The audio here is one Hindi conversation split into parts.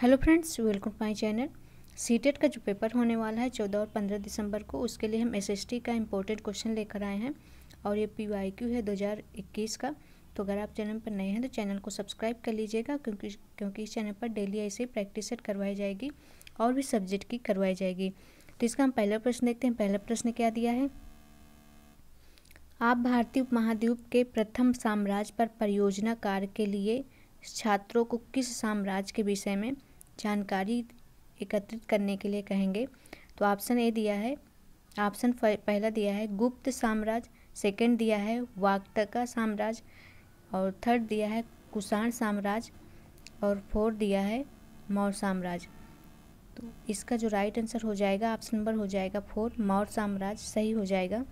Hello friends, welcome to my channel. CTET का जो पेपर होने वाला है 14 और 15 दिसंबर को, उसके लिए हम एसएसटी का इम्पोर्टेंट क्वेश्चन लेकर आए हैं और ये पीवाईक्यू है 2021 का। तो अगर आप चैनल पर नए हैं तो चैनल को सब्सक्राइब कर लीजिएगा, क्योंकि इस चैनल पर डेली ऐसे प्रैक्टिस सेट करवाई जाएगी और भी सब्जेक्ट की करवाई जाएगी। तो इसका हम पहला प्रश्न देखते हैं। पहला प्रश्न क्या दिया है? आप भारतीय उपमहाद्वीप के प्रथम साम्राज्य पर परियोजना कार्य के लिए छात्रों को किस साम्राज्य के विषय में जानकारी एकत्रित करने के लिए कहेंगे? तो ऑप्शन ए दिया है, ऑप्शन पहला दिया है गुप्त साम्राज्य, सेकंड दिया है वाक्टका साम्राज्य, और थर्ड दिया है कुषाण साम्राज्य, और फोर्थ दिया है मौर्य साम्राज्य। तो इसका जो राइट आंसर हो जाएगा ऑप्शन नंबर हो जाएगा फोर्थ, मौर्य साम्राज्य सही हो जाएगा।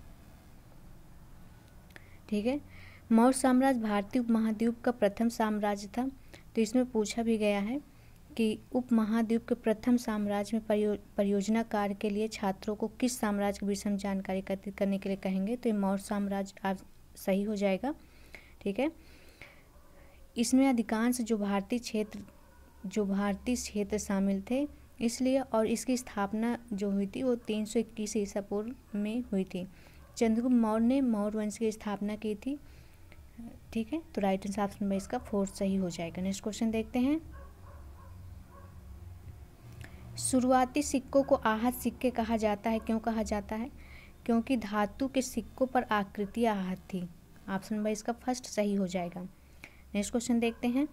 ठीक है, मौर्य साम्राज्य भारतीय उपमहाद्वीप का प्रथम साम्राज्य था। तो इसमें पूछा भी गया है कि उपमहाद्वीप के प्रथम साम्राज्य में परियोजना कार्य के लिए छात्रों को किस साम्राज्य के विषय में जानकारी एकत्रित करने के लिए कहेंगे? तो ये मौर्य साम्राज्य आप सही हो जाएगा। ठीक है, इसमें अधिकांश जो भारतीय क्षेत्र शामिल थे, इसलिए और इसकी स्थापना जो हुई थी वो 321 ईसा पूर्व में हुई थी। चंद्रगुप्त मौर्य ने मौर्य वंश की स्थापना की थी। ठीक है, तो राइट आंसर ऑप्शन में इसका फोर्थ सही हो जाएगा। नेक्स्ट क्वेश्चन देखते हैं। शुरुआती सिक्कों को आहत सिक्के कहा जाता है, क्यों कहा जाता है? क्योंकि धातु के सिक्कों पर आकृतियां आहत थी। ऑप्शन नंबर इसका फर्स्ट सही हो जाएगा। नेक्स्ट क्वेश्चन देखते हैं।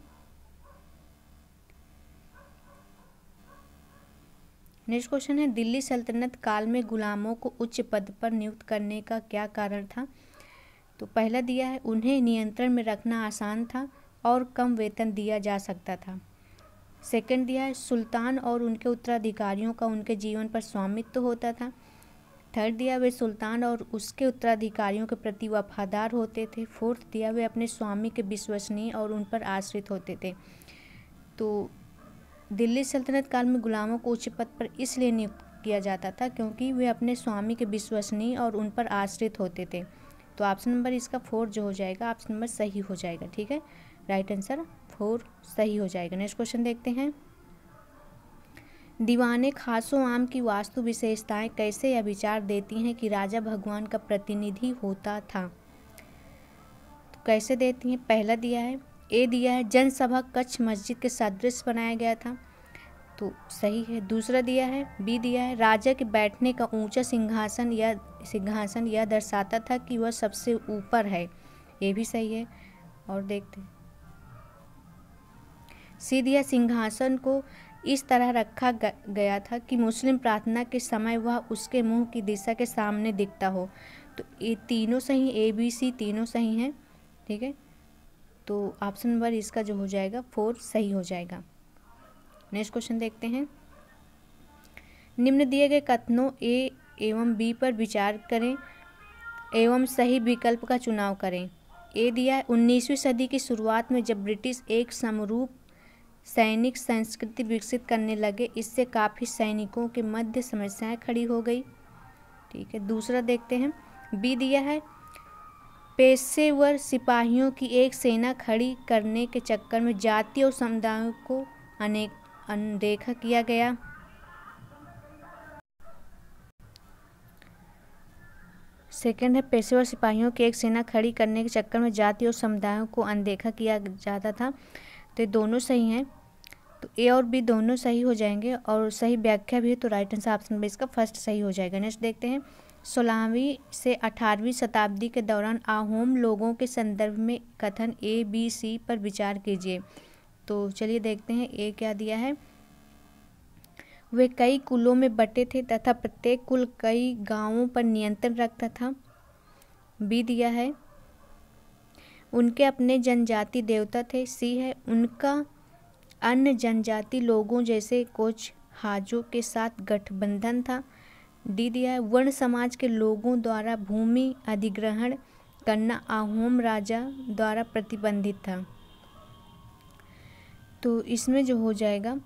नेक्स्ट क्वेश्चन है, दिल्ली सल्तनत काल में गुलामों को उच्च पद पर नियुक्त करने का क्या कारण था? तो पहला दिया है उन्हें नियंत्रण में रखना आसान था और कम वेतन दिया जा सकता था। सेकंड दिया है सुल्तान और उनके उत्तराधिकारियों का उनके जीवन पर स्वामित्व होता था। थर्ड दिया वे सुल्तान और उसके उत्तराधिकारियों के प्रति वफादार होते थे। फोर्थ दिया वे अपने स्वामी के विश्वसनीय और उन पर आश्रित होते थे। तो दिल्ली सल्तनत काल में गुलामों को उच्च पद पर इसलिए नियुक्त किया जाता था क्योंकि वे अपने स्वामी के विश्वसनीय और उन पर आश्रित होते थे। तो ऑप्शन नंबर इसका फोर्थ जो हो जाएगा ऑप्शन नंबर सही हो जाएगा। ठीक है, राइट आंसर फोर सही हो जाएगा। नेक्स्ट क्वेश्चन देखते हैं। दीवाने खासो आम की वास्तु विशेषताएं कैसे यह विचार देती हैं कि राजा भगवान का प्रतिनिधि होता था? तो कैसे देती हैं? पहला दिया है ए दिया है जनसभा कक्ष मस्जिद के सदृश बनाया गया था, तो सही है। दूसरा दिया है बी दिया है राजा के बैठने का ऊंचा सिंहासन यह दर्शाता था कि वह सबसे ऊपर है, ये भी सही है। और देखते हैं सी दिया सिंहासन को इस तरह रखा गया था कि मुस्लिम प्रार्थना के समय वह उसके मुंह की दिशा के सामने दिखता हो। तो ये तीनों सही, ए बी सी तीनों सही हैं। ठीक है, तो ऑप्शन नंबर इसका जो हो जाएगा फोर सही हो जाएगा। नेक्स्ट क्वेश्चन देखते हैं। निम्न दिए गए कथनों ए एवं बी पर विचार करें एवं सही विकल्प का चुनाव करें। ए दिया है 19वीं सदी की शुरुआत में जब ब्रिटिश एक समरूप सैनिक संस्कृति विकसित करने लगे, इससे काफ़ी सैनिकों के मध्य समस्याएं खड़ी हो गई। ठीक है, दूसरा देखते हैं। बी दिया है पेशेवर सिपाहियों की एक सेना खड़ी करने के चक्कर में जाति और समुदायों को अनदेखा किया गया। सेकंड है पेशेवर सिपाहियों की एक सेना खड़ी करने के चक्कर में जाति और समुदायों को अनदेखा किया जाता था। तो ये दोनों सही हैं, तो ए और बी दोनों सही हो जाएंगे और सही व्याख्या भी है। तो राइट आंसर ऑप्शन में इसका फर्स्ट सही हो जाएगा। नेक्स्ट देखते हैं। 16वीं से 18वीं शताब्दी के दौरान अहोम लोगों के संदर्भ में कथन ए बी सी पर विचार कीजिए। तो चलिए देखते हैं ए क्या दिया है। वे कई कुलों में बटे थे तथा प्रत्येक कुल कई गांवों पर नियंत्रण रखता था। बी दिया है उनके अपने जनजाति देवता थे। सी है उनका अन्य जनजाति लोगों जैसे कोच हाजों के साथ गठबंधन था। डी दिया है वर्ण समाज के लोगों द्वारा भूमि अधिग्रहण करना अहोम राजा द्वारा प्रतिबंधित था। तो इसमें जो हो जाएगा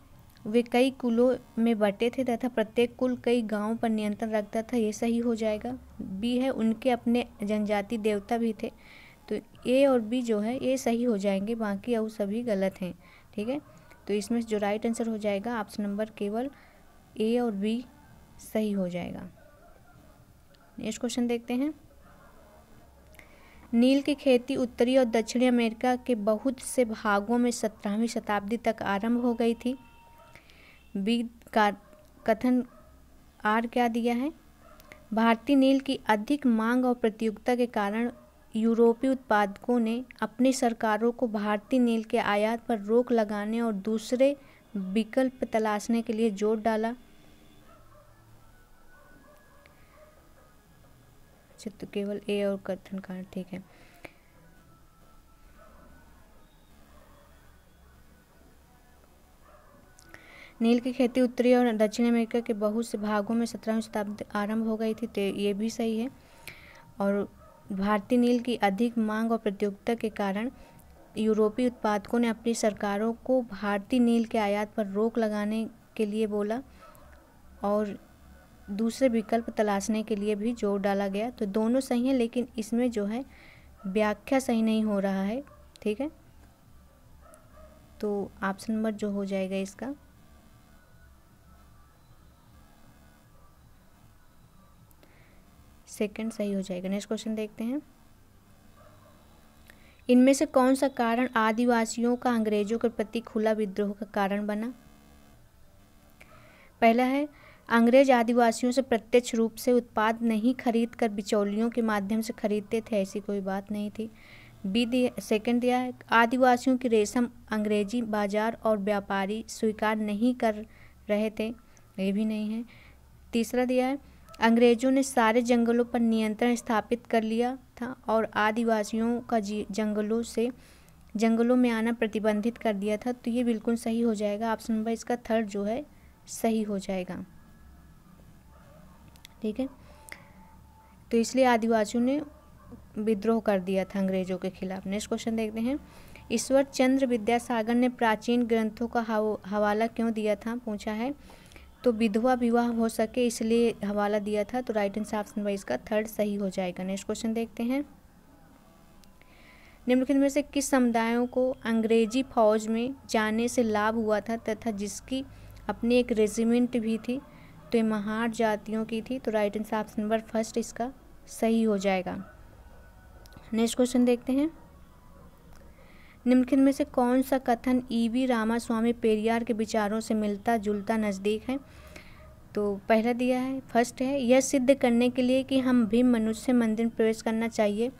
वे कई कुलों में बटे थे तथा प्रत्येक कुल कई गांवों पर नियंत्रण रखता था, ये सही हो जाएगा। बी है उनके अपने जनजाति देवता भी थे। तो ए और बी जो है ये सही हो जाएंगे, बाकी और सभी गलत हैं। ठीक है, तो इसमें जो राइट आंसर हो जाएगा ऑप्शन नंबर केवल ए और बी सही हो जाएगा। नेक्स्ट क्वेश्चन देखते हैं। नील की खेती उत्तरी और दक्षिणी अमेरिका के बहुत से भागों में 17वीं शताब्दी तक आरंभ हो गई थी। बी का कथन आर क्या दिया है? भारतीय नील की अधिक मांग और प्रतियोगिता के कारण यूरोपीय उत्पादकों ने अपनी सरकारों को भारतीय नील के आयात पर रोक लगाने और दूसरे विकल्प तलाशने के लिए जोर डाला। तो केवल ए और कथन का ठीक है। नील की खेती उत्तरी और दक्षिण अमेरिका के बहुत से भागों में 17वीं शताब्दी आरंभ हो गई थी, तो ये भी सही है। और भारतीय नील की अधिक मांग और प्रतियोगिता के कारण यूरोपीय उत्पादकों ने अपनी सरकारों को भारतीय नील के आयात पर रोक लगाने के लिए बोला और दूसरे विकल्प तलाशने के लिए भी जोर डाला गया। तो दोनों सही हैं, लेकिन इसमें जो है व्याख्या सही नहीं हो रहा है। ठीक है, तो ऑप्शन नंबर जो हो जाएगा इसका सेकंड सही हो जाएगा। नेक्स्ट क्वेश्चन देखते हैं। इनमें से कौन सा कारण आदिवासियों का अंग्रेजों के प्रति खुला विद्रोह का कारण बना? पहला है, अंग्रेज आदिवासियों से प्रत्यक्ष रूप से उत्पाद नहीं खरीद कर बिचौलियों के माध्यम से खरीदते थे, ऐसी कोई बात नहीं थी। बी सेकंड दिया है, आदिवासियों की रेशम अंग्रेजी बाजार और व्यापारी स्वीकार नहीं कर रहे थे, ये भी नहीं है। तीसरा दिया है, अंग्रेजों ने सारे जंगलों पर नियंत्रण स्थापित कर लिया था और आदिवासियों का जंगलों में आना प्रतिबंधित कर दिया था, तो ये बिल्कुल सही हो जाएगा। ऑप्शन नंबर इसका थर्ड जो है सही हो जाएगा। ठीक है, तो इसलिए आदिवासियों ने विद्रोह कर दिया था अंग्रेजों के खिलाफ। नेक्स्ट क्वेश्चन देखते हैं। ईश्वर चंद्र विद्यासागर ने प्राचीन ग्रंथों का हवाला क्यों दिया था, पूछा है। तो विधवा विवाह हो सके इसलिए हवाला दिया था, तो राइट आंसर ऑप्शन नंबर इसका थर्ड सही हो जाएगा। नेक्स्ट क्वेश्चन देखते हैं। निम्नलिखित में से किस समुदायों को अंग्रेजी फौज में जाने से लाभ हुआ था तथा जिसकी अपनी एक रेजिमेंट भी थी? तो ये महार जातियों की थी, तो right answer option number first इसका सही हो जाएगा। नेक्स्ट क्वेश्चन देखते हैं। निम्नलिखित में से कौन सा कथन ईवी रामास्वामी पेरियार के विचारों से मिलता जुलता नज़दीक है? तो पहला दिया है, फर्स्ट है, यह सिद्ध करने के लिए कि हम भी मनुष्य मंदिर में प्रवेश करना चाहिए।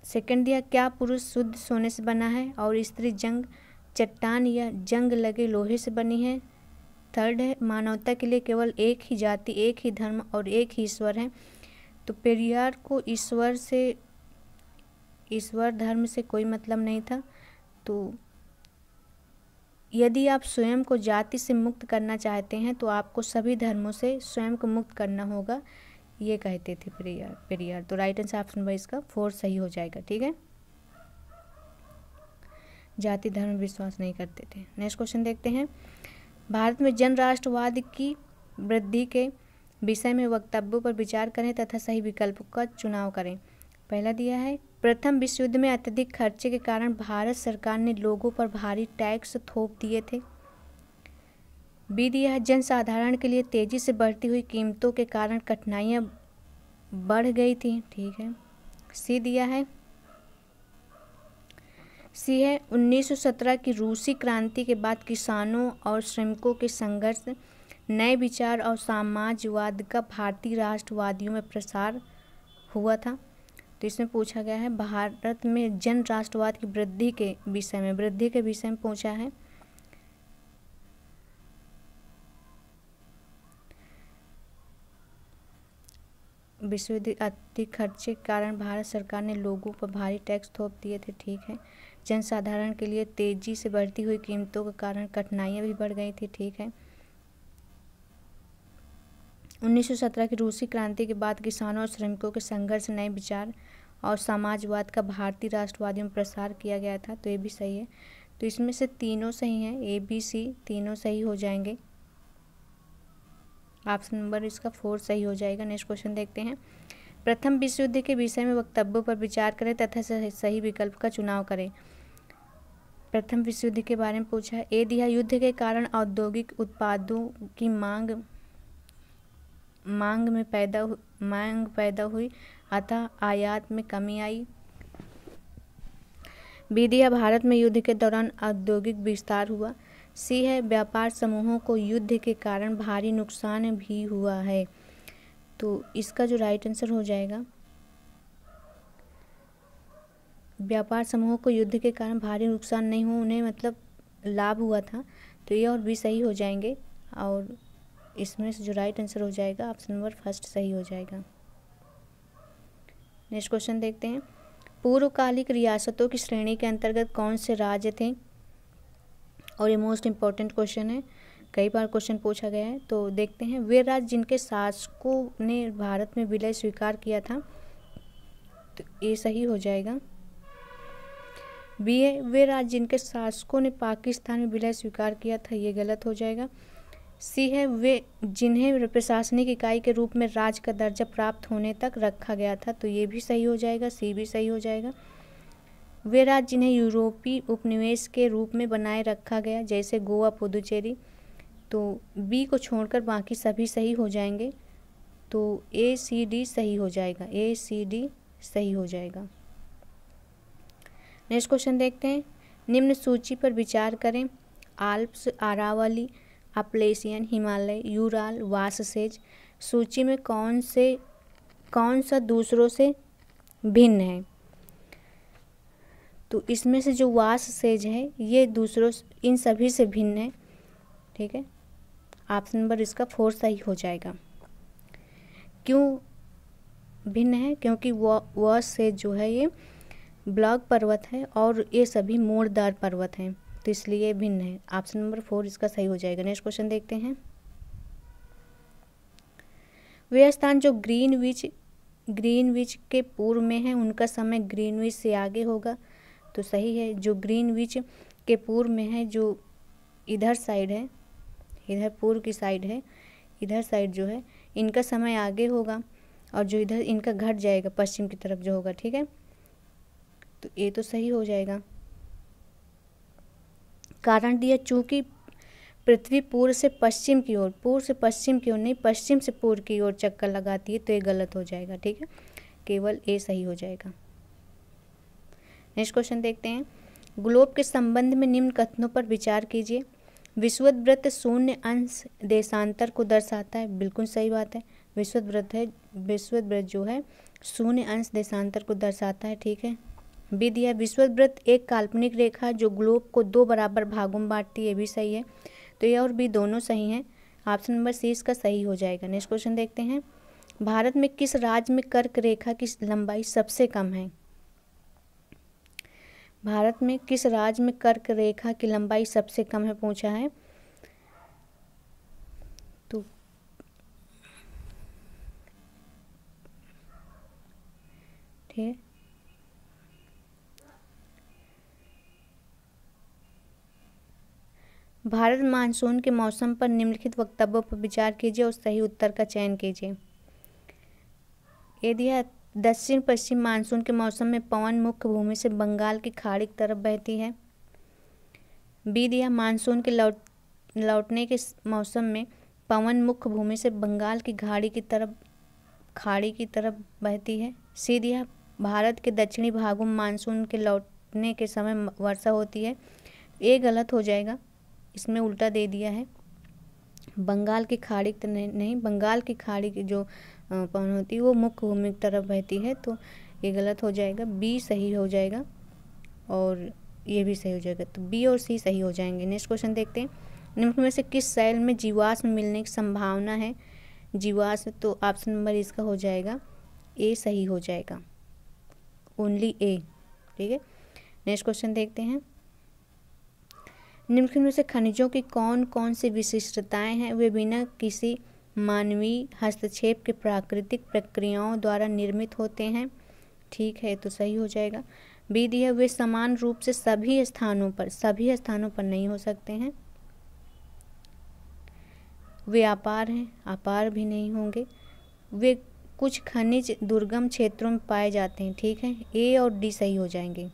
सेकंड दिया, क्या पुरुष शुद्ध सोने से बना है और स्त्री जंग चट्टान या जंग लगे लोहे से बनी है। थर्ड है, मानवता के लिए केवल एक ही जाति, एक ही धर्म और एक ही ईश्वर है। तो पेरियार को ईश्वर धर्म से कोई मतलब नहीं था। तो यदि आप स्वयं को जाति से मुक्त करना चाहते हैं तो आपको सभी धर्मों से स्वयं को मुक्त करना होगा, ये कहते थे पेरियार। तो राइट आंसर ऑप्शन नंबर इसका फोर्थ सही हो जाएगा। ठीक है, जाति धर्म विश्वास नहीं करते थे। नेक्स्ट क्वेश्चन देखते हैं। भारत में जन राष्ट्रवाद की वृद्धि के विषय में वक्तव्यों पर विचार करें तथा सही विकल्प का चुनाव करें। पहला दिया है, प्रथम विश्व युद्ध में अत्यधिक खर्चे के कारण भारत सरकार ने लोगों पर भारी टैक्स थोप दिए थे। बी दिया है, जनसाधारण के लिए तेजी से बढ़ती हुई कीमतों के कारण कठिनाइयां बढ़ गई थी। ठीक है। सी दिया है, सी है 1917 की रूसी क्रांति के बाद किसानों और श्रमिकों के संघर्ष, नए विचार और समाजवाद का भारतीय राष्ट्रवादियों में प्रसार हुआ था। तो इसमें पूछा गया है भारत में जन राष्ट्रवाद की वृद्धि के विषय में पूछा है। विश्व युद्ध अत्यधिक खर्चे के कारण भारत सरकार ने लोगों पर भारी टैक्स थोप दिए थे। ठीक है। जनसाधारण के लिए तेजी से बढ़ती हुई कीमतों के कारण कठिनाइयां भी बढ़ गई थी। ठीक है। 1917 की रूसी क्रांति के बाद किसानों और श्रमिकों के संघर्ष, नए विचार और समाजवाद का भारतीय राष्ट्रवादियों में प्रसार किया गया था। तो ये भी सही है। तो इसमें से तीनों सही हैं, ए बी सी तीनों सही हो जाएंगे। ऑप्शन नंबर इसका 4 सही हो जाएगा। नेक्स्ट क्वेश्चन देखते हैं। प्रथम विश्व युद्ध के विषय में वक्तव्यों पर विचार करें तथा सही विकल्प का चुनाव करें। प्रथम विश्व युद्ध के बारे में पूछा है। ए दिया युद्ध के कारण औद्योगिक उत्पादों की मांग पैदा हुई अतः आयात में कमी आई। बी दिया भारत में युद्ध के दौरान औद्योगिक विस्तार हुआ। सी है व्यापार समूहों को युद्ध के कारण भारी नुकसान भी हुआ है। तो इसका जो राइट आंसर हो जाएगा, व्यापार समूहों को युद्ध के कारण भारी नुकसान नहीं हुआ, उन्हें मतलब लाभ हुआ था। तो ये और भी सही हो जाएंगे और इसमें से जो राइट आंसर हो जाएगा ऑप्शन नंबर फर्स्ट सही हो जाएगा। नेक्स्ट क्वेश्चन देखते हैं। पूर्वकालिक रियासतों की श्रेणी के अंतर्गत कौन से राज्य थे? और ये मोस्ट इम्पॉर्टेंट क्वेश्चन है, कई बार क्वेश्चन पूछा गया है। तो देखते हैं, वे राज्य जिनके शासकों ने भारत में विलय स्वीकार किया था। तो ये सही हो जाएगा। बी है वे राज्य जिनके शासकों ने पाकिस्तान में विलय स्वीकार किया था, ये गलत हो जाएगा। सी है वे जिन्हें प्रशासनिक इकाई के रूप में राज्य का दर्जा प्राप्त होने तक रखा गया था। तो ये भी सही हो जाएगा, सी भी सही हो जाएगा। वे राज्य जिन्हें यूरोपीय उपनिवेश के रूप में बनाए रखा गया, जैसे गोवा, पुदुचेरी। तो बी को छोड़कर बाकी सभी सही हो जाएंगे। तो ए सी डी सही हो जाएगा, ए सी डी सही हो जाएगा। नेक्स्ट क्वेश्चन देखते हैं। निम्न सूची पर विचार करें। Alps, Aravalli, Appalachian, Himalaya, Ural, वाससेज सूची में कौन सा दूसरों से भिन्न है? तो इसमें से जो वाससेज है ये दूसरों इन सभी से भिन्न है। ठीक है, ऑप्शन नंबर इसका 4 सही हो जाएगा। क्यों भिन्न है? क्योंकि वाससेज जो है ये ब्लॉक पर्वत है और ये सभी मोड़दार पर्वत हैं, तो इसलिए भिन्न है। ऑप्शन नंबर 4 इसका सही हो जाएगा। नेक्स्ट क्वेश्चन देखते हैं। वे स्थान जो ग्रीनविच के पूर्व में है, उनका समय ग्रीनविच से आगे होगा। तो सही है, जो ग्रीनविच के पूर्व में है, जो इधर साइड है, इधर पूर्व की साइड है, इधर साइड जो है इनका समय आगे होगा और जो इधर इनका घट जाएगा पश्चिम की तरफ जो होगा। ठीक है, तो ये तो सही हो जाएगा। कारण दिया चूंकि पृथ्वी पूर्व से पश्चिम की ओर नहीं, पश्चिम से पूर्व की ओर चक्कर लगाती है, तो ये गलत हो जाएगा। ठीक है, केवल ए सही हो जाएगा। नेक्स्ट क्वेश्चन देखते हैं। ग्लोब के संबंध में निम्न कथनों पर विचार कीजिए। विषुववृत्त शून्य अंश देशांतर को दर्शाता है, बिल्कुल सही बात है। विषुववृत्त जो है शून्य अंश देशांतर को दर्शाता है। ठीक है, बी दिया विषुववृत्त एक काल्पनिक रेखा जो ग्लोब को 2 बराबर भागों में बांटती है, ये भी सही है। तो ये और बी दोनों सही हैं। ऑप्शन नंबर सी इसका सही हो जाएगा। नेक्स्ट क्वेश्चन देखते हैं। भारत में किस राज्य में कर्क रेखा की लंबाई सबसे कम है? भारत में किस राज्य में कर्क रेखा की लंबाई सबसे कम है पूछा है। तो ठीक है, भारत मानसून के मौसम पर निम्नलिखित वक्तव्यों पर विचार कीजिए और सही उत्तर का चयन कीजिए। ये दिया दक्षिण पश्चिम मानसून के मौसम में पवन मुख्य भूमि से बंगाल की खाड़ी की तरफ बहती है। बी दिया मानसून के लौटने के मौसम में पवन मुख्य भूमि से बंगाल की खाड़ी की तरफ बहती है। सी दिया भारत के दक्षिणी भागों में मानसून के लौटने के समय वर्षा होती है। ये गलत हो जाएगा, इसमें उल्टा दे दिया है। बंगाल की खाड़ी नहीं, बंगाल की खाड़ी की जो पवन होती है वो मुख्य भूमि की तरफ बहती है, तो ये गलत हो जाएगा। बी सही हो जाएगा और ये भी सही हो जाएगा, तो बी और सी सही हो जाएंगे। नेक्स्ट क्वेश्चन देखते हैं। निम्न में से किस शैल में जीवाश्म मिलने की संभावना है? जीवाश्म, तो ऑप्शन नंबर इसका हो जाएगा ए सही हो जाएगा, ओनली ए। ठीक है, नेक्स्ट क्वेश्चन देखते हैं। निम्नलिखित में से खनिजों की कौन कौन सी विशिष्टताएं हैं वे बिना किसी मानवीय हस्तक्षेप के प्राकृतिक प्रक्रियाओं द्वारा निर्मित होते हैं? ठीक है, तो सही हो जाएगा। बी दिया वे समान रूप से सभी स्थानों पर नहीं हो सकते हैं। वे अपार हैं, अपार भी नहीं होंगे। वे कुछ खनिज दुर्गम क्षेत्रों में पाए जाते हैं। ठीक है, ए और डी सही हो जाएंगे।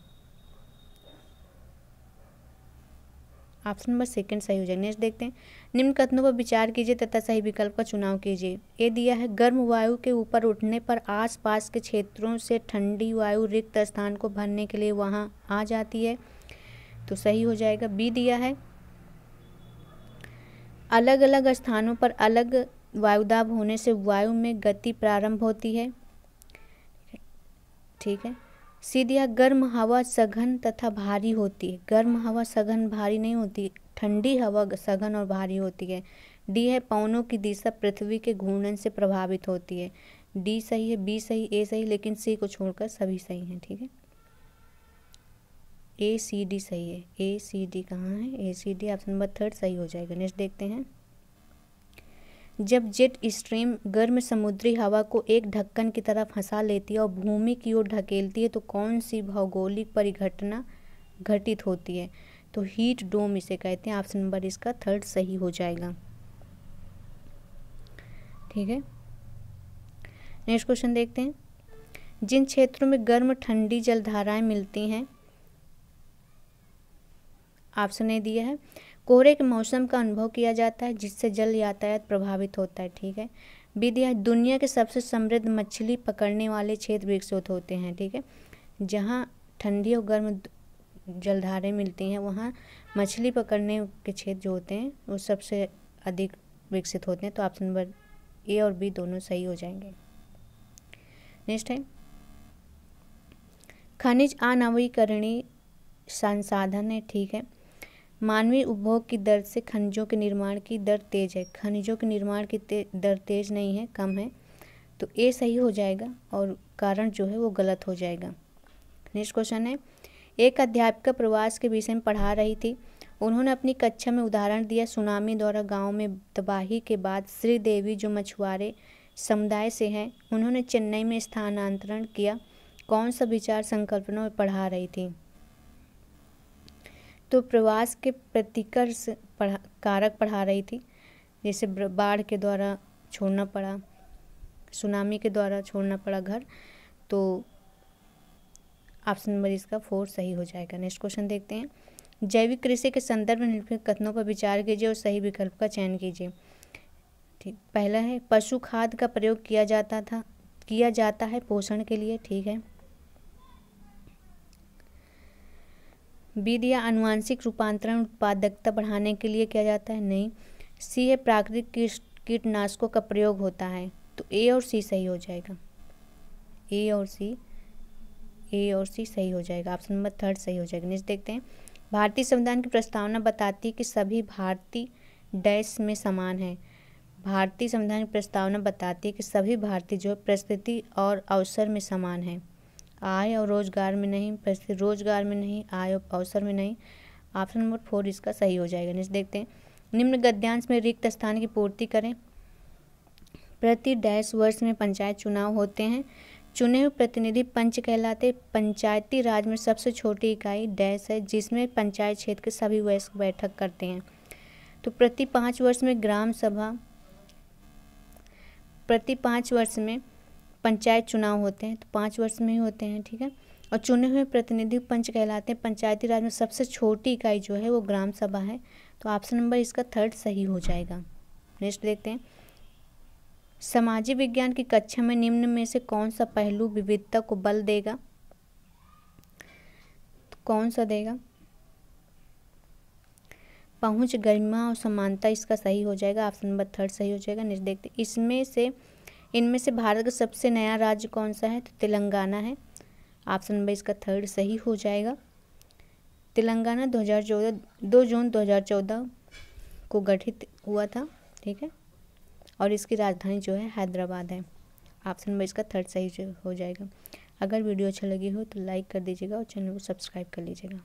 ऑप्शन नंबर सेकंड सही हो जाएगा। नेक्स्ट देखते हैं, निम्न कथनों पर विचार कीजिए तथा सही विकल्प का चुनाव कीजिए। ए दिया है, गर्म वायु के ऊपर उठने पर आसपास के क्षेत्रों से ठंडी वायु रिक्त स्थान को भरने के लिए वहां आ जाती है, तो सही हो जाएगा। बी दिया है, अलग अलग स्थानों पर अलग वायुदाब होने से वायु में गति प्रारंभ होती है, ठीक है। सी दिया, गर्म हवा सघन तथा भारी होती है। गर्म हवा सघन भारी नहीं होती, ठंडी हवा सघन और भारी होती है। डी है, पवनों की दिशा पृथ्वी के घूर्णन से प्रभावित होती है। डी सही है, बी सही, ए सही, लेकिन सी को छोड़कर सभी सही हैं, ठीक है। ए सी डी सही है। ए सी डी कहाँ है? A C D option number third सही हो जाएगा। नेक्स्ट देखते हैं, जब जेट स्ट्रीम गर्म समुद्री हवा को एक ढक्कन की तरह फंसा लेती है और भूमि की ओर ढकेलती है तो कौन सी भौगोलिक परिघटना घटित होती है? तो हीट डोम इसे कहते हैं। ऑप्शन नंबर इसका थर्ड सही हो जाएगा, ठीक है। नेक्स्ट क्वेश्चन देखते हैं, जिन क्षेत्रों में गर्म ठंडी जलधाराएं मिलती हैं, ऑप्शन ए दिया है, कोहरे के मौसम का अनुभव किया जाता है जिससे जल यातायात प्रभावित होता है, ठीक है। बी दिया है, दुनिया के सबसे समृद्ध मछली पकड़ने वाले क्षेत्र विकसित होते हैं, ठीक है। जहाँ ठंडी और गर्म जलधारें मिलती हैं वहाँ मछली पकड़ने के क्षेत्र जो होते हैं वो सबसे अधिक विकसित होते हैं, तो ऑप्शन नंबर ए और बी दोनों सही हो जाएंगे। नेक्स्ट है, खनिज अनवीकरणीय संसाधन है, ठीक है। मानवीय उपभोग की दर से खनिजों के निर्माण की दर तेज है। खनिजों के निर्माण की दर तेज नहीं है, कम है, तो ए सही हो जाएगा और कारण जो है वो गलत हो जाएगा। नेक्स्ट क्वेश्चन है, एक अध्यापिका प्रवास के विषय में पढ़ा रही थी। उन्होंने अपनी कक्षा में उदाहरण दिया, सुनामी द्वारा गांव में तबाही के बाद श्रीदेवी जो मछुआरे समुदाय से हैं, उन्होंने चेन्नई में स्थानांतरण किया। कौन सा विचार संकल्पना में पढ़ा रही थी? तो प्रवास के प्रतिकर्ष कारक पढ़ा रही थी, जैसे बाढ़ के द्वारा छोड़ना पड़ा, सुनामी के द्वारा छोड़ना पड़ा घर, तो ऑप्शन नंबर इसका 4 सही हो जाएगा। नेक्स्ट क्वेश्चन देखते हैं, जैविक कृषि के संदर्भ में निम्नलिखित कथनों पर विचार कीजिए और सही विकल्प का चयन कीजिए, ठीक। पहला है, पशु खाद का प्रयोग किया जाता है पोषण के लिए, ठीक है। बी दिया, आनुवांशिक रूपांतरण उत्पादकता बढ़ाने के लिए किया जाता है, नहीं। सी है, प्राकृतिक कीटनाशकों का प्रयोग होता है, तो ए और सी सही हो जाएगा। ए और सी सही हो जाएगा, ऑप्शन नंबर थर्ड सही हो जाएगा। नेक्स्ट देखते हैं, भारतीय संविधान की प्रस्तावना बताती है कि सभी भारतीय डैश में समान है। भारतीय संविधान की प्रस्तावना बताती है कि सभी भारतीय जो परिस्थिति और अवसर में समान है। आय और रोजगार में नहीं, परिस्थिति रोजगार में नहीं, आय और अवसर में नहीं, ऑप्शन नंबर 4 इसका सही हो जाएगा। नेक्स्ट देखते हैं, निम्न गद्यांश में रिक्त स्थान की पूर्ति करें। प्रति डैश वर्ष में पंचायत चुनाव होते हैं। चुने हुए प्रतिनिधि पंच कहलाते। पंचायती राज में सबसे छोटी इकाई डैश है जिसमें पंचायत क्षेत्र के सभी वयस्क बैठक करते हैं। तो प्रति 5 वर्ष में ग्राम सभा, प्रति 5 वर्ष में पंचायत चुनाव होते हैं, तो 5 वर्ष में ही होते हैं, ठीक है। और चुने हुए प्रतिनिधि पंच कहलाते हैं। पंचायती राज में सबसे छोटी इकाई जो है वो ग्राम सभा है, तो ऑप्शन नंबर इसका थर्ड सही हो जाएगा। नेक्स्ट देखते हैं, सामाजिक विज्ञान की कक्षा में निम्न में से कौन सा पहलू विविधता को बल देगा? तो कौन सा देगा? पहुंच, गरिमा और समानता इसका सही हो जाएगा, ऑप्शन नंबर थर्ड सही हो जाएगा। नेक्स्ट देखते हैं, इनमें से भारत का सबसे नया राज्य कौन सा है? तो तेलंगाना है, ऑप्शन नंबर इसका थर्ड सही हो जाएगा। तेलंगाना 2 जून 2014 को गठित हुआ था, ठीक है, और इसकी राजधानी जो है हैदराबाद है, ऑप्शन नंबर इसका थर्ड सही हो जाएगा। अगर वीडियो अच्छा लगी हो तो लाइक कर दीजिएगा और चैनल को सब्सक्राइब कर लीजिएगा।